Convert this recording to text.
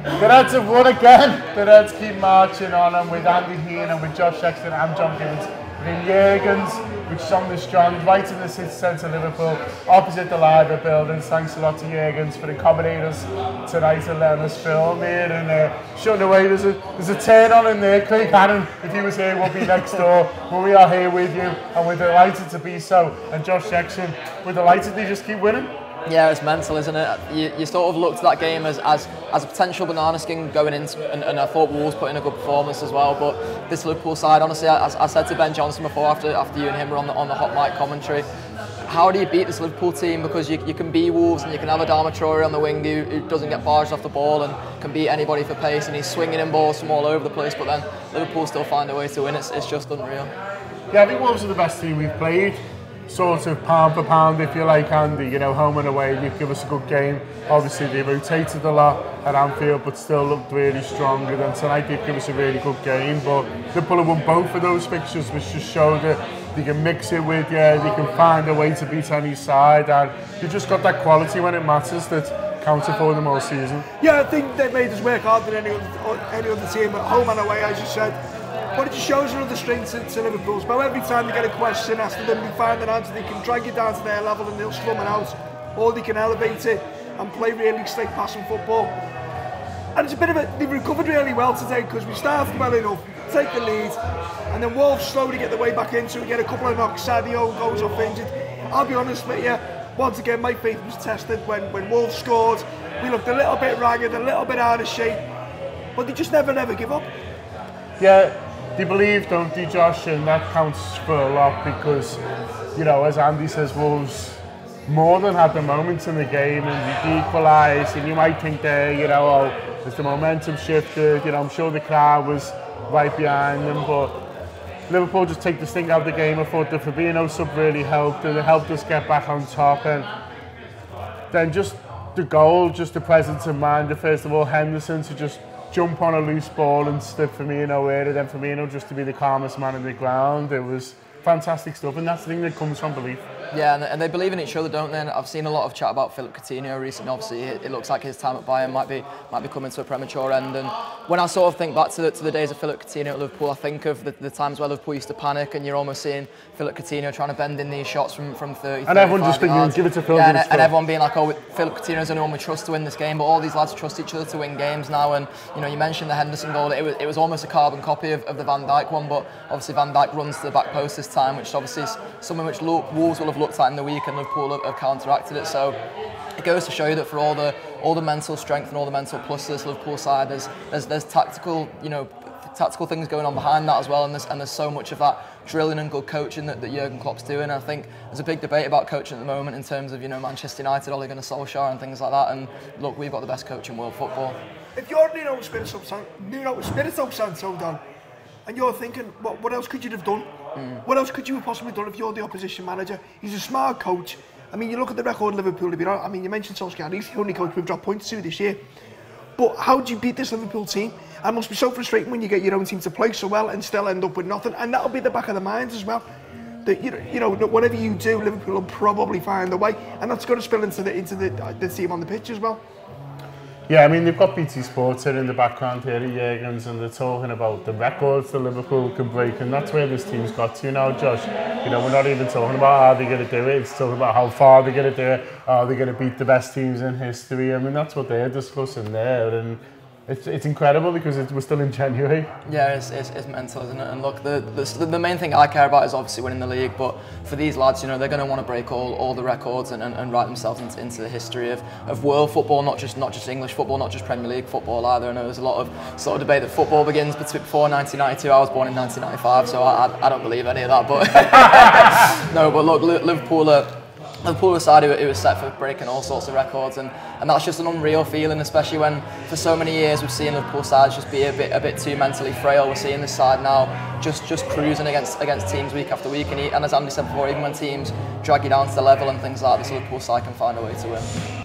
The Reds have won again. The Reds keep marching on, and with Andy Hean and with Josh Sexton and John Gibbons. In Jurgens, which is on the strand, right in the city centre of Liverpool, opposite the Liver buildings. Thanks a lot to Jurgens for accommodating us tonight and letting us film here and showing away. There's a turn on in there. Craig Hannon, if he was here, would be next door. But we are here with you, and we're delighted to be so. And Josh Sexton, we're delighted they just keep winning. Yeah, it's mental, isn't it? You sort of looked at that game as a potential banana skin going into, and I thought Wolves put in a good performance as well. But this Liverpool side, honestly, I said to Ben Johnson before, after you and him were on the hot mic commentary, how do you beat this Liverpool team? Because you can be Wolves and you can have Adama Traore on the wing who doesn't get barged off the ball and can beat anybody for pace, and he's swinging in balls from all over the place. But then Liverpool still find a way to win. It's just unreal. Yeah, I think Wolves are the best team we've played. Sort of pound for pound, if you like, Andy. You know, home and away, they give us a good game. Obviously, they rotated a lot at Anfield, but still looked really strong. And then tonight, they give us a really good game. But Liverpool have won both of those fixtures, which just show that they can mix it with you. They can find a way to beat any side, and they've just got that quality when it matters that counted for them all season. Yeah, I think they made us work harder than any other team at home and away, as you said. But it just shows another strength to Liverpool's. But every time they get a question asked of them, they find an answer. They can drag it down to their level and they'll slum it out, or they can elevate it and play really straight passing football. And it's a bit of they've recovered really well today because we started well enough, take the lead, and then Wolves slowly get the way back into it, get a couple of knocks. Sadio goes off injured. I'll be honest with you, once again my faith was tested when Wolves scored. We looked a little bit ragged, a little bit out of shape, but they just never give up. Yeah. They believe, don't they, Josh? And that counts for a lot because, you know, as Andy says, Wolves more than had the moments in the game and they equalised, and you might think there, you know, oh, as the momentum shifted, you know, I'm sure the crowd was right behind them, but Liverpool just take the sting out of the game. I thought the Fabinho sub really helped, and it helped us get back on top, and then just the goal, just the presence of mind, first of all, Henderson to just jump on a loose ball and slip Firmino in, and then Firmino just to be the calmest man in the ground. It was fantastic stuff, and that's the thing that comes from belief. Yeah, and they believe in each other, don't they? And I've seen a lot of chat about Philippe Coutinho recently. Obviously, it looks like his time at Bayern might be coming to a premature end. And when I sort of think back to the days of Philippe Coutinho at Liverpool, I think of the times where Liverpool used to panic, and you're almost seeing Philippe Coutinho trying to bend in these shots from 30. And everyone just thinking, give it to Phil. Yeah, and everyone being like, oh, Philippe Coutinho's the only one we trust to win this game. But all these lads trust each other to win games now. And you know, you mentioned the Henderson goal. It was almost a carbon copy of the Van Dijk one, but obviously Van Dijk runs to the back post this time, which obviously is something which Wolves will have looked at in the week, and Liverpool have counteracted it. So it goes to show you that for all the mental strength and all the mental plus to this Liverpool side, there's tactical, you know, tactical things going on behind that as well, and there's so much of that drilling and good coaching that Jurgen Klopp's doing. And I think there's a big debate about coaching at the moment in terms of, you know, Manchester United, Ole Gunnar Solskjaer and things like that. And look, we've got the best coach in world football. If you're Nuno Espirito Santo, Dan, and you're thinking, what else could you have done? What else could you have possibly done if you're the opposition manager? He's a smart coach. I mean, you look at the record of Liverpool, I mean, you mentioned Solskjaer, he's the only coach we've dropped points to this year. But how do you beat this Liverpool team? It must be so frustrating when you get your own team to play so well and still end up with nothing. And that'll be the back of the minds as well. That you know, whatever you do, Liverpool will probably find a way, and that's going to spill into the team on the pitch as well. Yeah, I mean, they've got BT Sports here in the background here at Jurgens, and they're talking about the records that Liverpool can break, and that's where this team's got to now, Josh. You know, we're not even talking about how they're going to do it, it's talking about how far they're going to do it, how they're going to beat the best teams in history. I mean, that's what they're discussing there, and it's incredible because we're still in January. Yeah, it's mental, isn't it? And look, the main thing I care about is obviously winning the league, but for these lads, you know, they're going to want to break all the records and write themselves into the history of world football, not just English football, not just Premier League football either. I know there's a lot of sort of debate that football begins before 1992. I was born in 1995, so I don't believe any of that. But no, but look, Liverpool are a side who was set for breaking all sorts of records, and that's just an unreal feeling, especially when for so many years we've seen Liverpool sides just be a bit too mentally frail. We're seeing this side now just cruising against teams week after week, and as Andy said before, even when teams drag you down to the level and things like that, this Liverpool side can find a way to win.